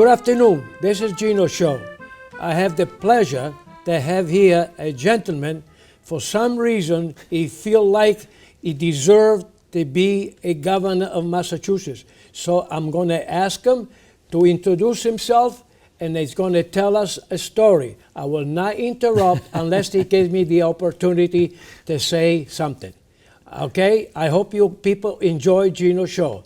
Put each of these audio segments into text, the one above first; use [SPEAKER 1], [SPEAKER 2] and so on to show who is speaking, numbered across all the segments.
[SPEAKER 1] Good afternoon. This is Gino show. I have the pleasure to have here a gentleman. For some reason, he feel like he deserved to be a governor of Massachusetts. So I'm going to ask him to introduce himself, and he's going to tell us a story. I will not interrupt unless he gives me the opportunity to say something. Okay? I hope you people enjoy Gino's show.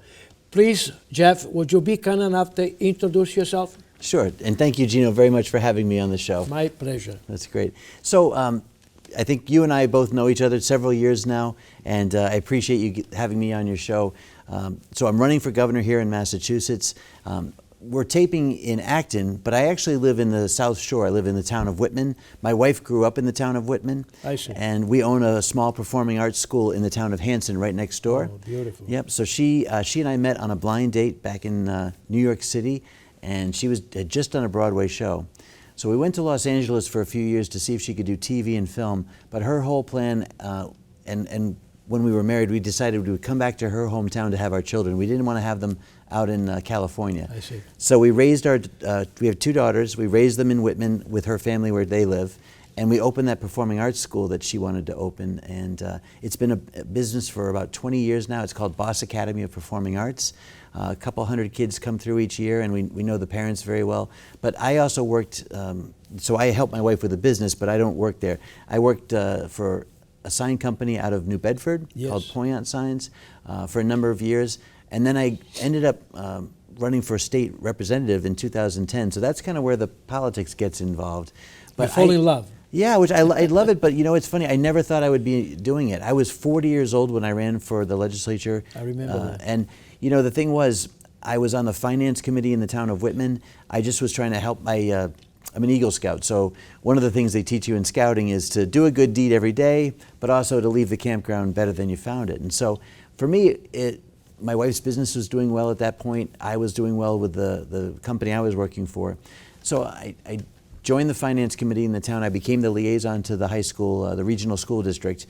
[SPEAKER 1] Please, Geoff, would you be kind enough to introduce yourself?
[SPEAKER 2] Sure, and thank you, Gino, very much for having me on the show.
[SPEAKER 1] My pleasure.
[SPEAKER 2] That's great. So I think you and I both know each other several years now, and I appreciate you having me on your show. So I'm running for governor here in Massachusetts. We're taping in Acton, but I actually live in the South Shore. I live in the town of Whitman. My wife grew up in the town of Whitman.
[SPEAKER 1] I see.
[SPEAKER 2] And we own a small performing arts school in the town of Hanson right next door.
[SPEAKER 1] Oh, beautiful.
[SPEAKER 2] Yep, so she and I met on a blind date back in New York City, and she had just done a Broadway show. So we went to Los Angeles for a few years to see if she could do TV and film, but her whole plan, and when we were married, we decided we would come back to her hometown to have our children. We didn't want to have them out in California.
[SPEAKER 1] I see.
[SPEAKER 2] So we raised we have two daughters. We raised them in Whitman with her family where they live, and we opened that performing arts school that she wanted to open. And it's been a business for about 20 years now. It's called Boss Academy of Performing Arts. A couple hundred kids come through each year, and we know the parents very well. But I also worked, so I helped my wife with the business, but I don't work there. I worked for a sign company out of New Bedford called Poignant Signs for a number of years. And then I ended up running for state representative in 2010. So that's kind of where the politics gets involved.
[SPEAKER 1] But you fall in love.
[SPEAKER 2] Yeah, which I love it, but you know, it's funny, I never thought I would be doing it. I was 40 years old when I ran for the legislature.
[SPEAKER 1] I remember that.
[SPEAKER 2] And you know, the thing was, I was on the finance committee in the town of Whitman. I just was trying to help I'm an Eagle Scout, so one of the things they teach you in scouting is to do a good deed every day, but also to leave the campground better than you found it. And so for me, my wife's business was doing well at that point. I was doing well with the company I was working for. So I joined the finance committee in the town. I became the liaison to the high school, the regional school district.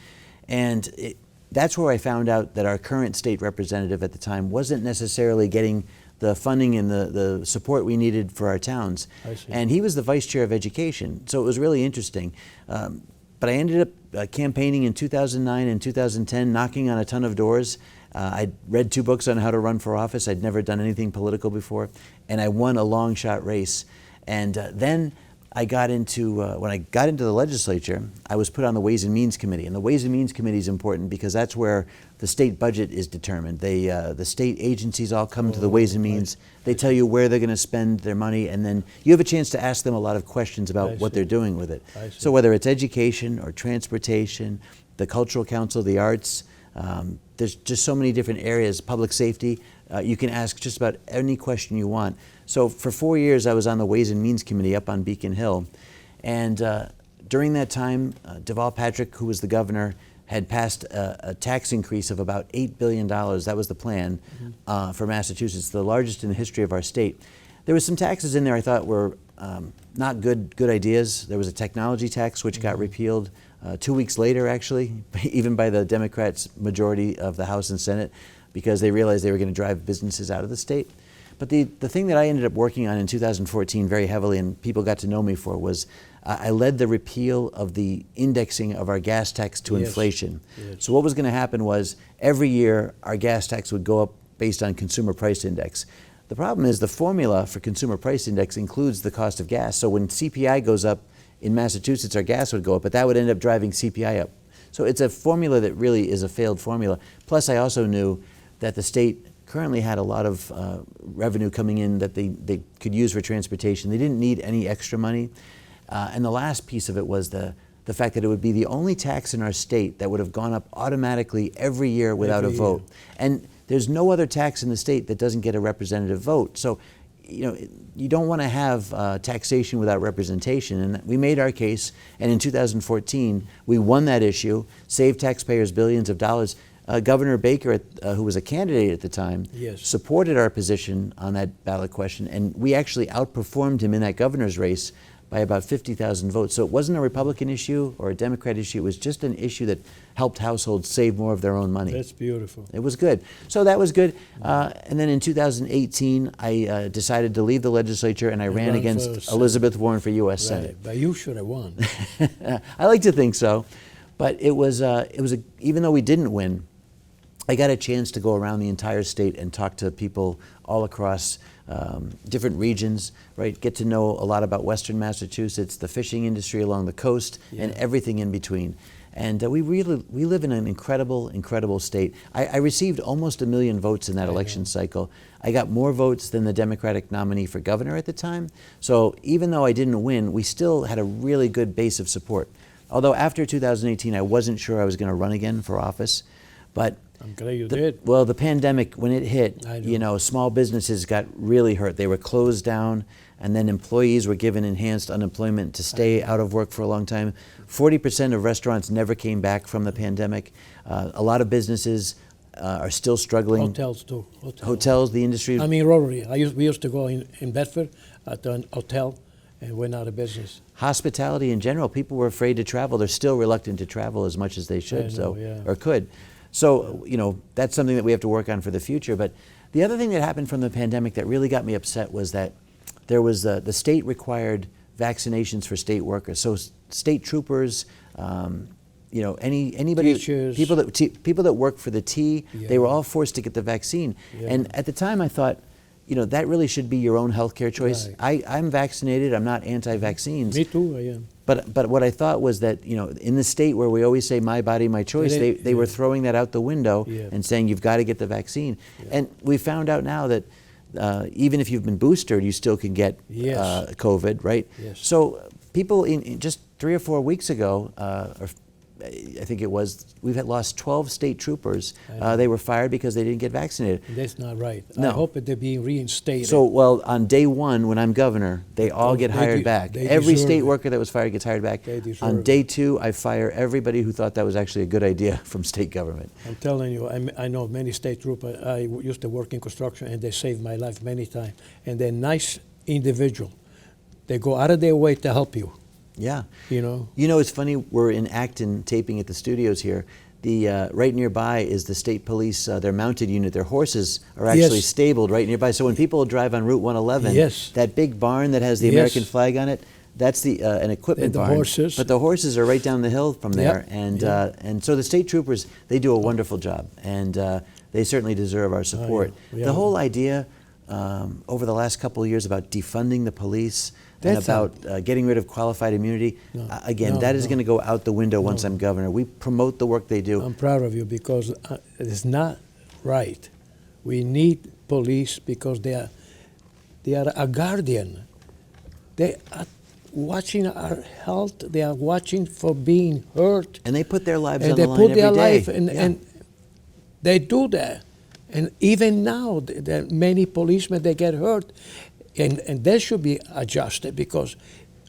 [SPEAKER 2] And that's where I found out that our current state representative at the time wasn't necessarily getting the funding and the support we needed for our towns.
[SPEAKER 1] I see.
[SPEAKER 2] And he was the vice chair of education. So it was really interesting. But I ended up campaigning in 2009 and 2010, knocking on a ton of doors. I'd read 2 books on how to run for office. I'd never done anything political before, and I won a long shot race. And then I got into, when I got into the legislature, I was put on the Ways and Means Committee. And the Ways and Means Committee is important because that's where the state budget is determined. The state agencies all come to the Ways and Means. They tell you where they're going to spend their money, and then you have a chance to ask them a lot of questions about what they're doing with it. So whether it's education or transportation, the cultural council, the arts, there's just so many different areas, public safety, you can ask just about any question you want. So for 4 years I was on the Ways and Means Committee up on Beacon Hill, and during that time Deval Patrick, who was the governor, had passed a tax increase of about $8 billion. That was the plan for Massachusetts, the largest in the history of our state. There was some taxes in there I thought were not good ideas. There was a technology tax which got repealed 2 weeks later, actually, even by the Democrats' majority of the House and Senate, because they realized they were going to drive businesses out of the state. But the thing that I ended up working on in 2014 very heavily, and people got to know me for, was I led the repeal of the indexing of our gas tax to inflation. So what was going to happen was every year our gas tax would go up based on consumer price index. The problem is the formula for consumer price index includes the cost of gas. So when CPI goes up in Massachusetts, our gas would go up, but that would end up driving CPI up. So it's a formula that really is a failed formula. Plus, I also knew that the state currently had a lot of revenue coming in that they could use for transportation. They didn't need any extra money. And the last piece of it was the fact that it would be the only tax in our state that would have gone up automatically every year without a vote. And there's no other tax in the state that doesn't get a representative vote. So, you know, you don't want to have taxation without representation. And we made our case, and in 2014, we won that issue, saved taxpayers billions of dollars. Governor Baker, who was a candidate at the time, supported our position on that ballot question, and we actually outperformed him in that governor's race by about 50,000 votes. So it wasn't a Republican issue or a Democrat issue. It was just an issue that helped households save more of their own money.
[SPEAKER 1] That's beautiful.
[SPEAKER 2] It was good. So that was good. And then in 2018, I decided to leave the legislature and I ran against Elizabeth Warren for U.S. Senate.
[SPEAKER 1] But you should have won.
[SPEAKER 2] I like to think so. But even though we didn't win, I got a chance to go around the entire state and talk to people all across different regions, right? Get to know a lot about Western Massachusetts, the fishing industry along the coast, and everything in between. And we live in an incredible state. I received almost 1 million votes in that election cycle. I got more votes than the Democratic nominee for governor at the time. So even though I didn't win, we still had a really good base of support. Although after 2018, I wasn't sure I was going to run again for office, but
[SPEAKER 1] I'm glad you did.
[SPEAKER 2] Well, the pandemic, when it hit, small businesses got really hurt. They were closed down, and then employees were given enhanced unemployment to stay out of work for a long time. 40% of restaurants never came back from the pandemic. A lot of businesses are still struggling.
[SPEAKER 1] Hotels too.
[SPEAKER 2] Hotels, the industry.
[SPEAKER 1] I mean, Rotary. We used to go in Bedford at an hotel and went out of business.
[SPEAKER 2] Hospitality in general, people were afraid to travel. They're still reluctant to travel as much as they should, or could. So, that's something that we have to work on for the future. But the other thing that happened from the pandemic that really got me upset was that there was the state required vaccinations for state workers. So state troopers, anybody,
[SPEAKER 1] teachers,
[SPEAKER 2] people that work for the T, they were all forced to get the vaccine. And at the time I thought, that really should be your own healthcare choice.
[SPEAKER 1] Right.
[SPEAKER 2] I'm vaccinated, I'm not anti-vaccines.
[SPEAKER 1] Me too, I am.
[SPEAKER 2] But what I thought was that, in the state where we always say my body, my choice, they were throwing that out the window and saying you've got to get the vaccine. And we found out now that even if you've been boosted, you still can get COVID, right?
[SPEAKER 1] Yes.
[SPEAKER 2] So people in just 3 or 4 weeks ago, or I think it was, we've lost 12 state troopers. They were fired because they didn't get vaccinated.
[SPEAKER 1] That's not right.
[SPEAKER 2] No.
[SPEAKER 1] I hope that they're being reinstated.
[SPEAKER 2] So, well, on day one, when I'm governor, they all get hired back. Every state worker that was fired gets hired back. On day 2, I fire everybody who thought that was actually a good idea from state government.
[SPEAKER 1] I'm telling you, I know many state troopers. I used to work in construction, and they saved my life many times. And they're nice individual. They go out of their way to help you.
[SPEAKER 2] Yeah. It's funny, we're in Acton taping at the studios here. The right nearby is the state police, their mounted unit. Their horses are actually stabled right nearby. So when people drive on Route 111, that big barn that has the American flag on it, that's an equipment barn.
[SPEAKER 1] Horses.
[SPEAKER 2] But the horses are right down the hill from there. And so the state troopers, they do a wonderful job. And they certainly deserve our support. The whole idea over the last couple of years about defunding the police, and about getting rid of qualified immunity. That is going to go out the window once I'm governor. We promote the work they do.
[SPEAKER 1] I'm proud of you because it's not right. We need police because they are a guardian. They are watching our health. They are watching for being hurt.
[SPEAKER 2] And they put their lives on
[SPEAKER 1] the
[SPEAKER 2] line every day.
[SPEAKER 1] And they put their life, and they do that. And even now, there are many policemen, they get hurt. And that should be adjusted because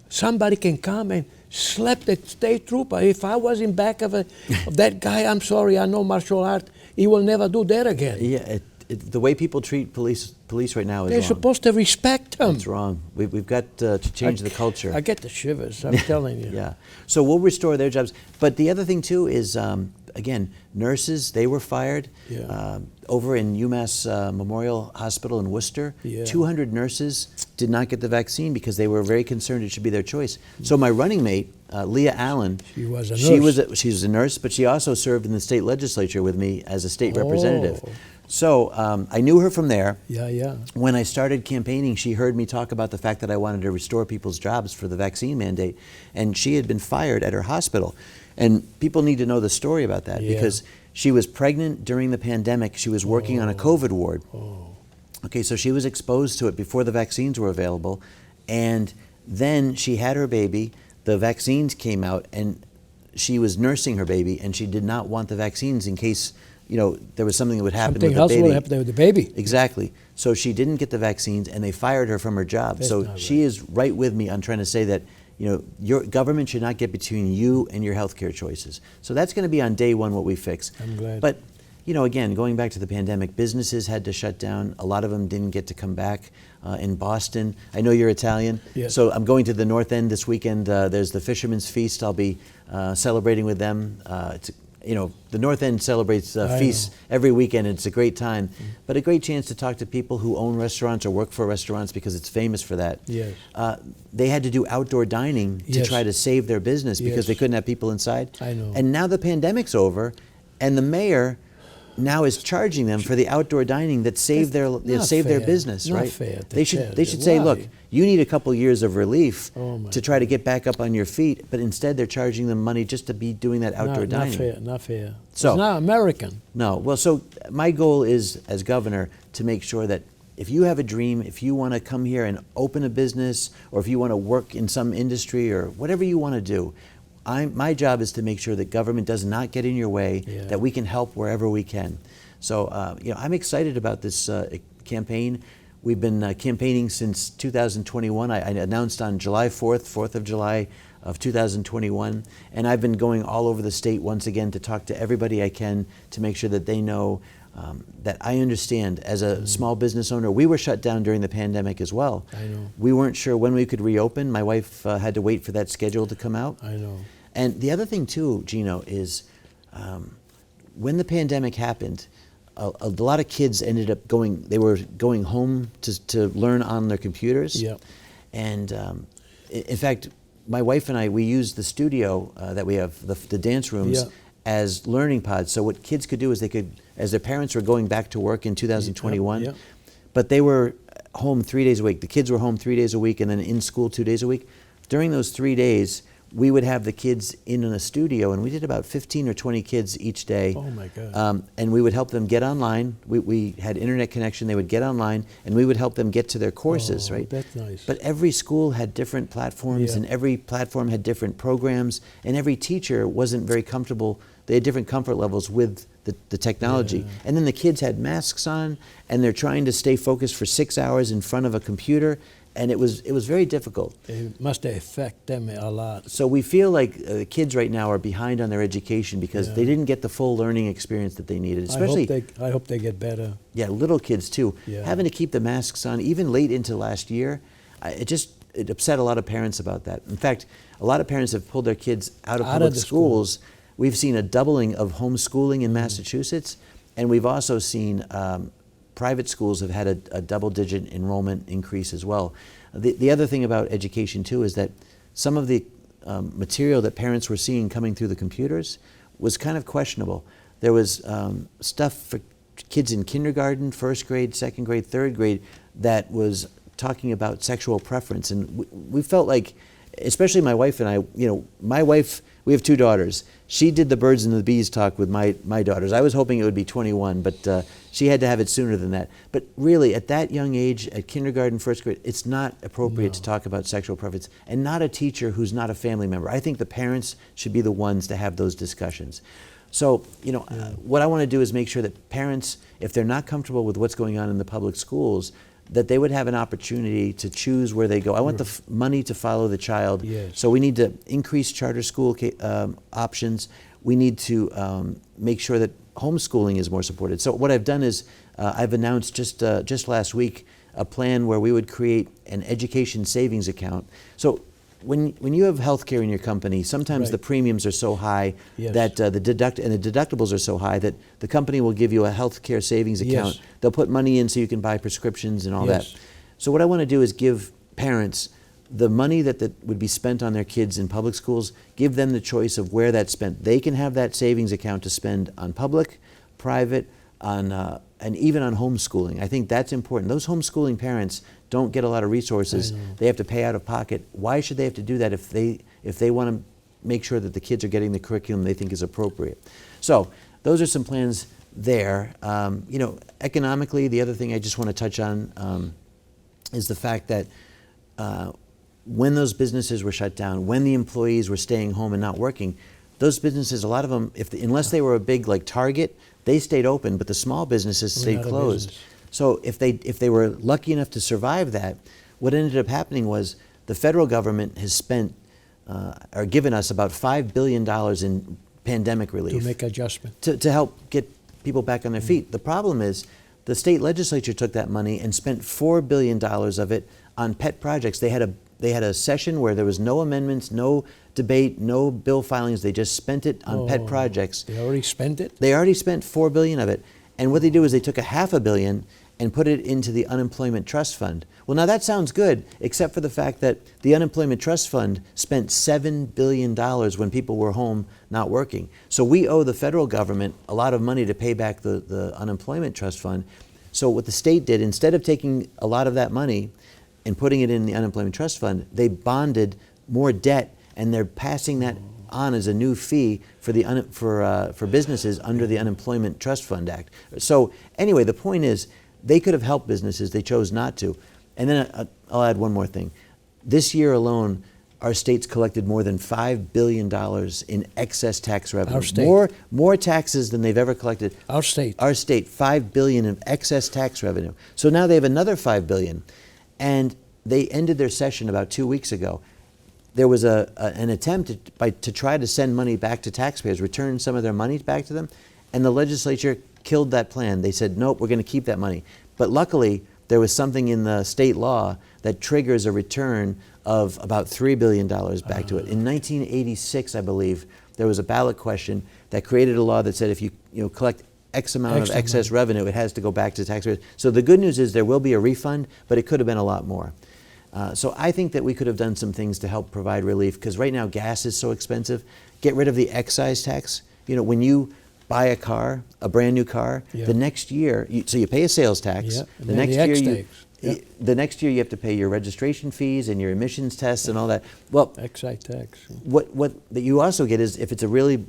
[SPEAKER 1] somebody can come and slap the state trooper. If I was in back of that guy, I'm sorry, I know martial art, he will never do that again.
[SPEAKER 2] Yeah, the way people treat police right now is
[SPEAKER 1] They're
[SPEAKER 2] wrong.
[SPEAKER 1] supposed to respect them.
[SPEAKER 2] It's wrong. We've got to change the culture.
[SPEAKER 1] I get the shivers, I'm telling you.
[SPEAKER 2] Yeah. So we'll restore their jobs. But the other thing, too, is, again, nurses, they were fired. Over in UMass Memorial Hospital in Worcester, 200 nurses did not get the vaccine because they were very concerned it should be their choice. So my running mate, Leah Allen,
[SPEAKER 1] she was a nurse.
[SPEAKER 2] She was a nurse, but she also served in the state legislature with me as a state representative. So I knew her from there. When I started campaigning, she heard me talk about the fact that I wanted to restore people's jobs for the vaccine mandate, and she had been fired at her hospital. And people need to know the story about that because she was pregnant during the pandemic. She was working on a COVID ward. Okay, so she was exposed to it before the vaccines were available. And then she had her baby, the vaccines came out, and she was nursing her baby, and she did not want the vaccines in case, there was something that would happen with the baby.
[SPEAKER 1] Something else would happen with the baby.
[SPEAKER 2] Exactly. So she didn't get the vaccines, and they fired her from her job.
[SPEAKER 1] That's
[SPEAKER 2] so she is right with me on trying to say that your government should not get between you and your healthcare choices. So that's going to be on day one what we fix.
[SPEAKER 1] I'm glad.
[SPEAKER 2] But you know, again, going back to the pandemic, businesses had to shut down. A lot of them didn't get to come back. In Boston, I know you're Italian,
[SPEAKER 1] Yes.
[SPEAKER 2] so I'm going to the North End this weekend. There's the Fisherman's Feast. I'll be celebrating with them. You know, the North End celebrates feasts every weekend. It's a great time, but a great chance to talk to people who own restaurants or work for restaurants because it's famous for that.
[SPEAKER 1] Yes.
[SPEAKER 2] They had to do outdoor dining to
[SPEAKER 1] Yes.
[SPEAKER 2] try to save their business because
[SPEAKER 1] Yes.
[SPEAKER 2] they couldn't have people inside.
[SPEAKER 1] I know.
[SPEAKER 2] And now the pandemic's over, and the mayor now is charging them for the outdoor dining that saved their
[SPEAKER 1] not
[SPEAKER 2] their
[SPEAKER 1] fair.
[SPEAKER 2] business,
[SPEAKER 1] Not
[SPEAKER 2] right?
[SPEAKER 1] fair to
[SPEAKER 2] They should
[SPEAKER 1] charity.
[SPEAKER 2] say, look,
[SPEAKER 1] Why?
[SPEAKER 2] you need a couple years of relief
[SPEAKER 1] Oh, my
[SPEAKER 2] to try to get back up on your feet, but instead they're charging them money just to be doing that outdoor
[SPEAKER 1] Not
[SPEAKER 2] dining.
[SPEAKER 1] fair, not fair.
[SPEAKER 2] So-
[SPEAKER 1] it's not American.
[SPEAKER 2] No, well, so my goal is, as governor, to make sure that if you have a dream, if you want to come here and open a business, or if you want to work in some industry, or whatever you want to do, my job is to make sure that government does not get in your way,
[SPEAKER 1] Yeah.
[SPEAKER 2] that we can help wherever we can. So, you know, I'm excited about this campaign. We've been campaigning since 2021. I announced on July 4th of July of 2021, and I've been going all over the state once again to talk to everybody I can to make sure that they know that I understand. As a small business owner, we were shut down during the pandemic as well.
[SPEAKER 1] I know.
[SPEAKER 2] We weren't sure when we could reopen. My wife had to wait for that schedule to come out.
[SPEAKER 1] I know.
[SPEAKER 2] And the other thing too, Gino, is when the pandemic happened, a lot of kids ended up they were going home to learn on their computers.
[SPEAKER 1] Yeah.
[SPEAKER 2] And in fact, my wife and I, we used the studio that we have, the dance rooms,
[SPEAKER 1] Yeah.
[SPEAKER 2] as learning pods. So what kids could do is they could, as their parents were going back to work in 2021,
[SPEAKER 1] Yeah.
[SPEAKER 2] but they were home 3 days a week. The kids were home 3 days a week and then in school 2 days a week. During those 3 days, we would have the kids in a studio, and we did about 15 or 20 kids each day.
[SPEAKER 1] Oh, my God.
[SPEAKER 2] And we would help them get online. We had internet connection. They would get online, and we would help them get to their courses,
[SPEAKER 1] Oh,
[SPEAKER 2] right?
[SPEAKER 1] that's nice.
[SPEAKER 2] But every school had different platforms,
[SPEAKER 1] Yeah.
[SPEAKER 2] and every platform had different programs, and every teacher wasn't very comfortable. They had different comfort levels with the technology.
[SPEAKER 1] Yeah.
[SPEAKER 2] And then the kids had masks on, and they're trying to stay focused for 6 hours in front of a computer, and it was very difficult.
[SPEAKER 1] It must affect them a lot.
[SPEAKER 2] So we feel like the kids right now are behind on their education because
[SPEAKER 1] Yeah.
[SPEAKER 2] they didn't get the full learning experience that they needed, especially
[SPEAKER 1] I hope they get better.
[SPEAKER 2] yeah, little kids too.
[SPEAKER 1] Yeah.
[SPEAKER 2] Having to keep the masks on, even late into last year, it upset a lot of parents about that. In fact, a lot of parents have pulled their kids out of public
[SPEAKER 1] the
[SPEAKER 2] schools. We've seen a doubling of homeschooling in Massachusetts, and we've also seen private schools have had a double-digit enrollment increase as well. The other thing about education too is that some of the material that parents were seeing coming through the computers was kind of questionable. There was stuff for kids in kindergarten, first grade, second grade, third grade that was talking about sexual preference, and we felt like, especially my wife and I, you know, my wife, we have 2 daughters. She did the birds and the bees talk with my daughters. I was hoping it would be 21, but she had to have it sooner than that. But really, at that young age, at kindergarten, first grade, it's not appropriate to talk about sexual preference, and not a teacher who's not a family member. I think the parents should be the ones to have those discussions. So, you know, what I want to do is make sure that parents, if they're not comfortable with what's going on in the public schools, that they would have an opportunity to choose where they go. I want the money to follow the child.
[SPEAKER 1] Yes.
[SPEAKER 2] So we need to increase charter school options. We need to make sure that homeschooling is more supported. So what I've done is I've announced just last week a plan where we would create an education savings account. So when you have health care in your company, sometimes
[SPEAKER 1] Right.
[SPEAKER 2] the premiums are so high
[SPEAKER 1] Yes.
[SPEAKER 2] that the deductibles are so high that the company will give you a health care savings account.
[SPEAKER 1] Yes.
[SPEAKER 2] They'll put money in so you can buy prescriptions and all
[SPEAKER 1] Yes.
[SPEAKER 2] that. So what I want to do is give parents the money that would be spent on their kids in public schools, give them the choice of where that's spent. They can have that savings account to spend on public, private, and even on homeschooling. I think that's important. Those homeschooling parents don't get a lot of resources.
[SPEAKER 1] I know.
[SPEAKER 2] They have to pay out of pocket. Why should they have to do that if they want to make sure that the kids are getting the curriculum they think is appropriate? So those are some plans there. You know, economically, the other thing I just want to touch on is the fact that when those businesses were shut down, when the employees were staying home and not working, those businesses, a lot of them, unless they were a big like Target, they stayed open, but the small businesses stayed
[SPEAKER 1] out of
[SPEAKER 2] closed.
[SPEAKER 1] business.
[SPEAKER 2] So if they were lucky enough to survive that, what ended up happening was the federal government has spent or given us about $5 billion in pandemic relief
[SPEAKER 1] To make adjustment.
[SPEAKER 2] to help get people back on their feet. The problem is the state legislature took that money and spent $4 billion of it on pet projects. They had a session where there was no amendments, no debate, no bill filings. They just spent it on pet projects.
[SPEAKER 1] They already spent it?
[SPEAKER 2] They already spent $4 billion of it. And what they do is they took a $500 million and put it into the unemployment trust fund. Well, now that sounds good, except for the fact that the unemployment trust fund spent $7 billion when people were home not working. So we owe the federal government a lot of money to pay back the unemployment trust fund. So what the state did, instead of taking a lot of that money and putting it in the unemployment trust fund, they bonded more debt, and they're passing that on as a new fee for businesses under the Unemployment Trust Fund Act. So anyway, the point is, they could have helped businesses. They chose not to. And then I'll add one more thing. This year alone, our state's collected more than $5 billion in excess tax revenue.
[SPEAKER 1] Our state.
[SPEAKER 2] More taxes than they've ever collected.
[SPEAKER 1] Our state.
[SPEAKER 2] Our state, $5 billion in excess tax revenue. So now they have another $5 billion. And they ended their session about 2 weeks ago. There was an attempt to try to send money back to taxpayers, return some of their money back to them, and the legislature killed that plan. They said, nope, we're going to keep that money. But luckily, there was something in the state law that triggers a return of about $3 billion back to it. In 1986, I believe, there was a ballot question that created a law that said if you collect X amount of excess revenue, it has to go back to taxpayers. So the good news is there will be a refund, but it could have been a lot more. So I think that we could have done some things to help provide relief, because right now gas is so expensive. Get rid of the excise tax. When you buy a car, a brand new car, the next year, so you pay a sales tax. The next year you have to pay your registration fees and your emissions tests and all that. Well,
[SPEAKER 1] excise tax.
[SPEAKER 2] What that you also get is, if it's a really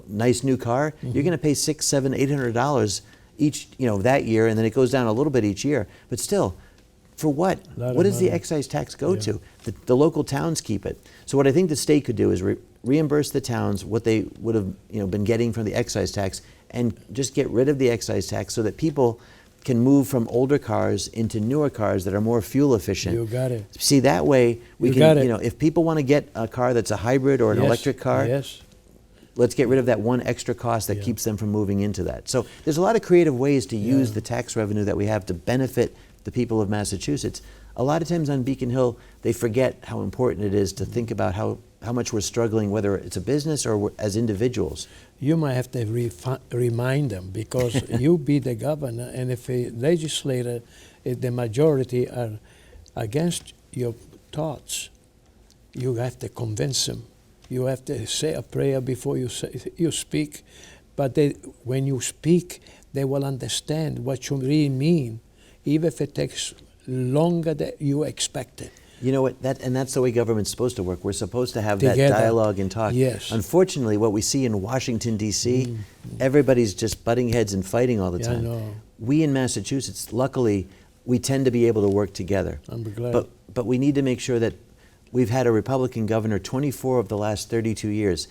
[SPEAKER 2] nice new car, you're going to pay $600, $700, $800 each that year, and then it goes down a little bit each year. But still, for what? What does the excise tax go to? The local towns keep it. So what I think the state could do is reimburse the towns what they would have been getting from the excise tax, and just get rid of the excise tax so that people can move from older cars into newer cars that are more fuel efficient.
[SPEAKER 1] You got it.
[SPEAKER 2] See, that way we can, if people want to get a car that's a hybrid or an electric car, let's get rid of that one extra cost that keeps them from moving into that. So there's a lot of creative ways to use the tax revenue that we have to benefit the people of Massachusetts. A lot of times on Beacon Hill, they forget how important it is to think about how much we're struggling, whether it's a business or as individuals.
[SPEAKER 1] You might have to remind them, because you be the governor, and if a legislator, if the majority are against your thoughts, you have to convince them. You have to say a prayer before you speak. But when you speak, they will understand what you really mean, even if it takes longer than you expected.
[SPEAKER 2] You know what? And that's the way government's supposed to work. We're supposed to have that dialogue and talk.
[SPEAKER 1] Yes.
[SPEAKER 2] Unfortunately, what we see in Washington, D.C., everybody's just butting heads and fighting all the time.
[SPEAKER 1] I know.
[SPEAKER 2] We in Massachusetts, luckily, we tend to be able to work together.
[SPEAKER 1] I'm glad.
[SPEAKER 2] But we need to make sure that we've had a Republican governor 24 of the last 32 years.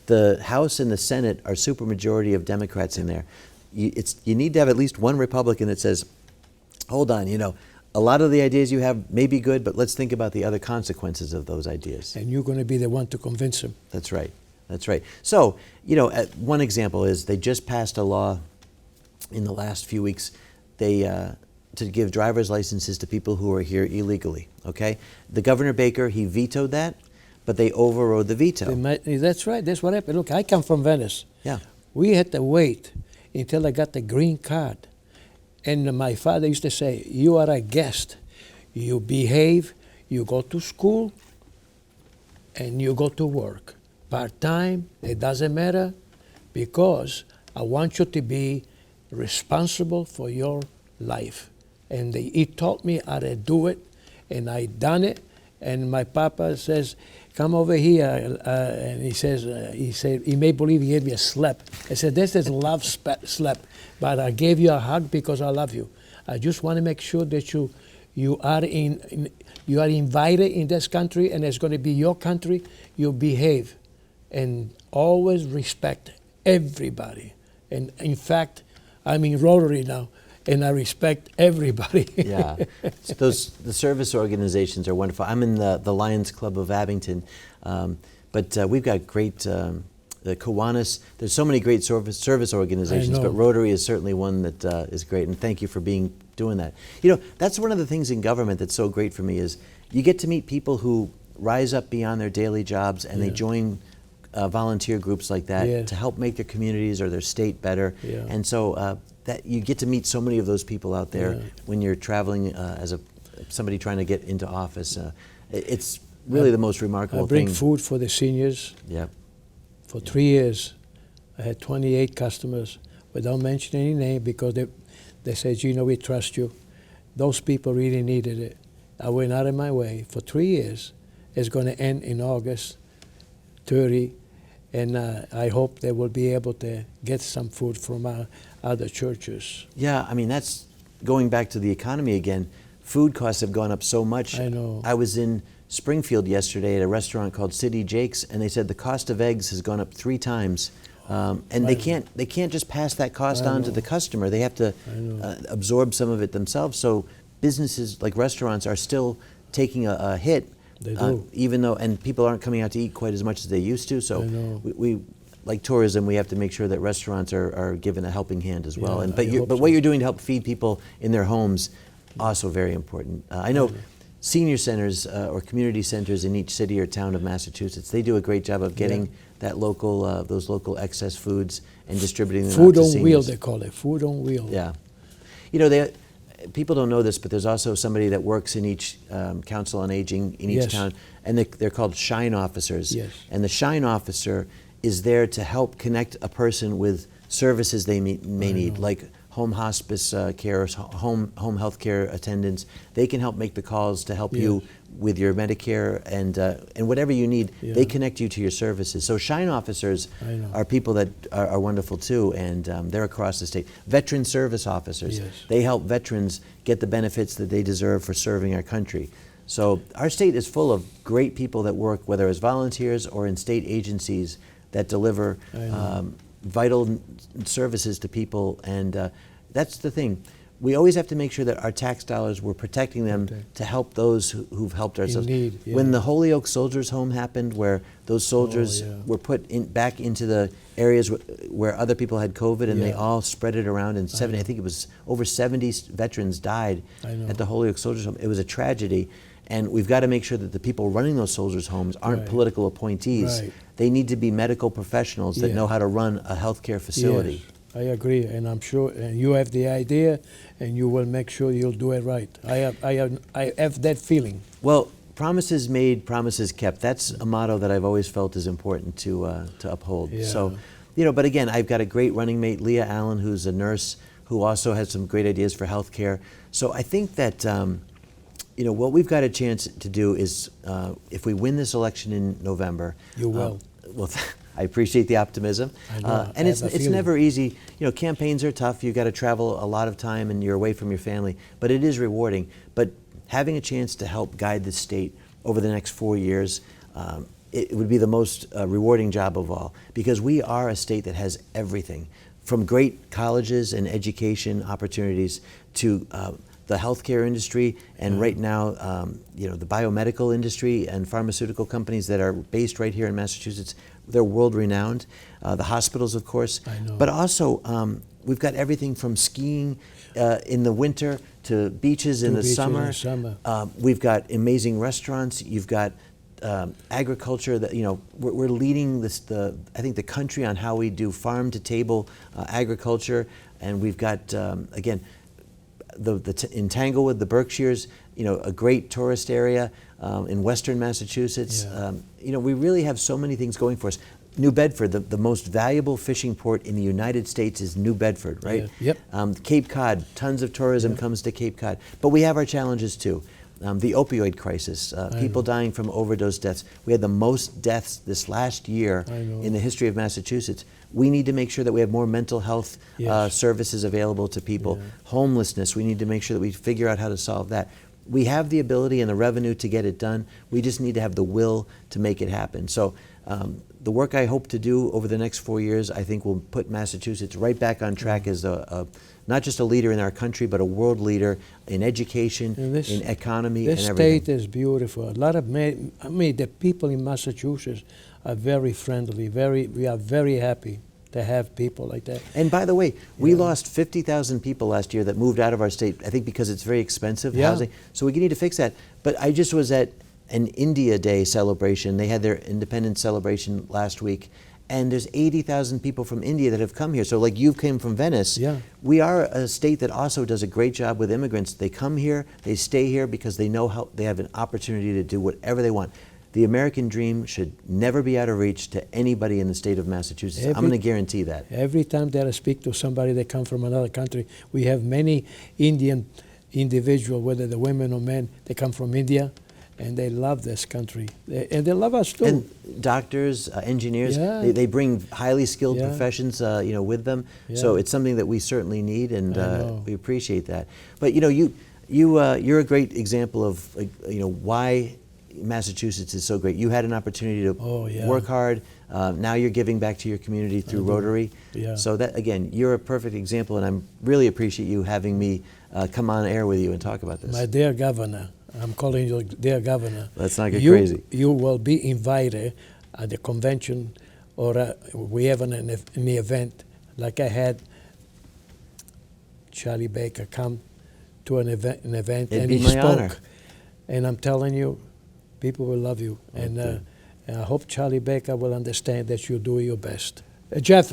[SPEAKER 2] The House and the Senate are supermajority of Democrats in there. You need to have at least one Republican that says, hold on, a lot of the ideas you have may be good, but let's think about the other consequences of those ideas.
[SPEAKER 1] And you're going to be the one to convince them.
[SPEAKER 2] That's right. That's right. So, one example is they just passed a law in the last few weeks to give driver's licenses to people who are here illegally, okay? The Governor Baker, he vetoed that, but they overrode the veto.
[SPEAKER 1] That's right. That's what happened. Look, I come from Venice.
[SPEAKER 2] Yeah.
[SPEAKER 1] We had to wait until I got the green card. And my father used to say, you are a guest. You behave, you go to school, and you go to work. Part-time, it doesn't matter, because I want you to be responsible for your life. And he taught me how to do it, and I done it. And my papa says, come over here, and he said, he may believe he gave me a slap. I said, this is love slap, but I gave you a hug because I love you. I just want to make sure that you are invited in this country, and it's going to be your country. You behave, and always respect everybody. And in fact, I'm in Rotary now, and I respect everybody.
[SPEAKER 2] Yeah, the service organizations are wonderful. I'm in the Lions Club of Abington, but we've got great the Kiwanis. There's so many great service organizations, but Rotary is certainly one that is great. And thank you for doing that. You know, that's one of the things in government that's so great for me is you get to meet people who rise up beyond their daily jobs and they join volunteer groups like that to help make their communities or their state better. And so that you get to meet so many of those people out there when you're traveling as somebody trying to get into office. It's really the most remarkable thing.
[SPEAKER 1] I bring food for the seniors. For 3 years, I had 28 customers without mentioning any name because they said, Gino, we trust you. Those people really needed it. I went out of my way for 3 years. It's going to end in August 30, and I hope they will be able to get some food from our other churches.
[SPEAKER 2] Yeah, I mean, that's going back to the economy again. Food costs have gone up so much.
[SPEAKER 1] I know.
[SPEAKER 2] I was in Springfield yesterday at a restaurant called City Jake's, and they said the cost of eggs has gone up 3 times. And they can't just pass that cost on to the customer. They have to absorb some of it themselves. So businesses like restaurants are still taking a hit.
[SPEAKER 1] They do.
[SPEAKER 2] Even though, and people aren't coming out to eat quite as much as they used to. So we like tourism, we have to make sure that restaurants are given a helping hand as well. And but what you're doing to help feed people in their homes, also very important. I know senior centers or community centers in each city or town of Massachusetts, they do a great job of getting that local, those local excess foods and distributing them out to seniors.
[SPEAKER 1] Food on wheels, they call it. Food on wheels.
[SPEAKER 2] Yeah. You know, people don't know this, but there's also somebody that works in each council on aging in each town, and they're called shine officers. And the shine officer is there to help connect a person with services they may need, like home hospice care, home health care attendants. They can help make the calls to help you with your Medicare and whatever you need. They connect you to your services. So shine officers are people that are wonderful too, and they're across the state. Veteran service officers, they help veterans get the benefits that they deserve for serving our country. So our state is full of great people that work, whether as volunteers or in state agencies that deliver vital services to people, and that's the thing. We always have to make sure that our tax dollars, we're protecting them to help those who've helped ourselves. When the Holyoke Soldiers Home happened, where those soldiers were put back into the areas where other people had COVID, and they all spread it around, and I think it was over 70 veterans died at the Holyoke Soldiers Home. It was a tragedy. And we've got to make sure that the people running those soldiers' homes aren't political appointees. They need to be medical professionals that know how to run a healthcare facility.
[SPEAKER 1] I agree, and I'm sure, and you have the idea, and you will make sure you'll do it right. I have that feeling.
[SPEAKER 2] Well, promises made, promises kept. That's a motto that I've always felt is important to uphold. So, you know, but again, I've got a great running mate, Leah Allen, who's a nurse, who also has some great ideas for healthcare. So I think that you know, what we've got a chance to do is, if we win this election in November,
[SPEAKER 1] you will.
[SPEAKER 2] Well, I appreciate the optimism, and it's never easy. You know, campaigns are tough. You've got to travel a lot of time, and you're away from your family. But it is rewarding. But having a chance to help guide the state over the next 4 years, it would be the most rewarding job of all, because we are a state that has everything, from great colleges and education opportunities to the healthcare industry, and right now, you know, the biomedical industry and pharmaceutical companies that are based right here in Massachusetts. They're world-renowned. The hospitals, of course, but also we've got everything from skiing in the winter to beaches in the summer. We've got amazing restaurants. You've got agriculture. That, you know, we're leading I think the country on how we do farm-to-table agriculture, and we've got again. In Tanglewood, the Berkshires, you know, a great tourist area in western Massachusetts. You know, we really have so many things going for us. New Bedford, the most valuable fishing port in the United States is New Bedford, right? Cape Cod, tons of tourism comes to Cape Cod. But we have our challenges too. The opioid crisis, people dying from overdose deaths. We had the most deaths this last year in the history of Massachusetts. We need to make sure that we have more mental health services available to people. Homelessness, we need to make sure that we figure out how to solve that. We have the ability and the revenue to get it done. We just need to have the will to make it happen. So the work I hope to do over the next 4 years, I think will put Massachusetts right back on track as a not just a leader in our country, but a world leader in education, in economy, and
[SPEAKER 1] this
[SPEAKER 2] everything.
[SPEAKER 1] state is beautiful. A lot of, I mean, the people in Massachusetts are very friendly. We are very happy to have people like that.
[SPEAKER 2] And by the way, we lost 50,000 people last year that moved out of our state, I think because it's very expensive housing. So we need to fix that. But I just was at an India Day celebration. They had their independence celebration last week. And there's 80,000 people from India that have come here. So like you came from Venice.
[SPEAKER 1] Yeah.
[SPEAKER 2] We are a state that also does a great job with immigrants. They come here, they stay here because they know how they have an opportunity to do whatever they want. The American dream should never be out of reach to anybody in the state of Massachusetts. I'm going to guarantee that.
[SPEAKER 1] Every time that I speak to somebody that come from another country, we have many Indian individuals, whether they're women or men, they come from India, and they love this country. And they love us too.
[SPEAKER 2] And doctors, engineers, they bring highly skilled professions with them. So it's something that we certainly need, and we appreciate that. But you're a great example of why Massachusetts is so great. You had an opportunity to work hard. Now you're giving back to your community through Rotary. So that, again, you're a perfect example, and I really appreciate you having me come on air with you and talk about this.
[SPEAKER 1] My dear Governor, I'm calling you dear Governor.
[SPEAKER 2] Let's not get crazy.
[SPEAKER 1] You will be invited at the convention, or we have an event, like I had Charlie Baker come to an event
[SPEAKER 2] It'd
[SPEAKER 1] and
[SPEAKER 2] be
[SPEAKER 1] he
[SPEAKER 2] my
[SPEAKER 1] spoke.
[SPEAKER 2] honor.
[SPEAKER 1] And I'm telling you, people will love you. And I hope Charlie Baker will understand that you do your best. Geoff,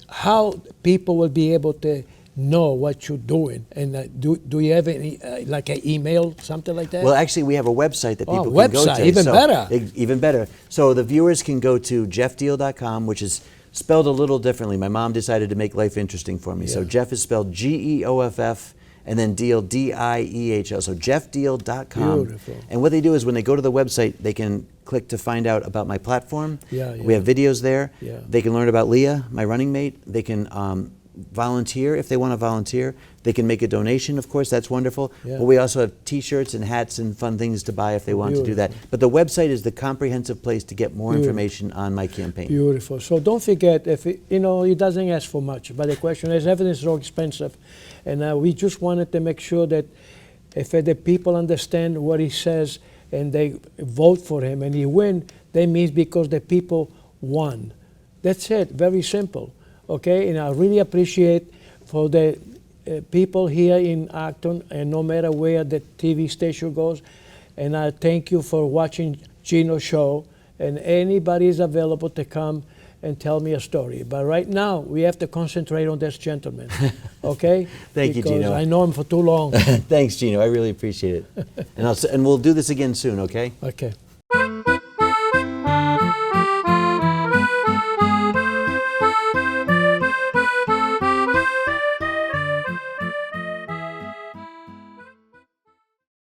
[SPEAKER 1] how people will be able to know what you're doing? And do you have any, like an email, something like that?
[SPEAKER 2] Well, actually, we have a website that people can go to.
[SPEAKER 1] Even better.
[SPEAKER 2] Even better. So the viewers can go to geoffdiehl.com, which is spelled a little differently. My mom decided to make life interesting for me. So Geoff is spelled Geoff, and then Diehl, Diehl. So geoffdiehl.com.
[SPEAKER 1] Beautiful.
[SPEAKER 2] And what they do is when they go to the website, they can click to find out about my platform. We have videos there. They can learn about Leah, my running mate. They can volunteer if they want to volunteer. They can make a donation, of course, that's wonderful. But we also have t-shirts and hats and fun things to buy if they want to do that. But the website is the comprehensive place to get more information on my campaign.
[SPEAKER 1] Beautiful. So don't forget, if it doesn't ask for much, but the question is, everything is so expensive. And we just wanted to make sure that if the people understand what he says and they vote for him and he win, that means because the people won. That's it, very simple. Okay, and I really appreciate for the people here in Acton, and no matter where the TV station goes, and I thank you for watching Gino's show, and anybody is available to come and tell me a story. But right now, we have to concentrate on this gentleman, okay?
[SPEAKER 2] Thank you, Gino.
[SPEAKER 1] Because I know him for too long.
[SPEAKER 2] Thanks, Gino. I really appreciate it. And we'll do this again soon, okay?
[SPEAKER 1] Okay.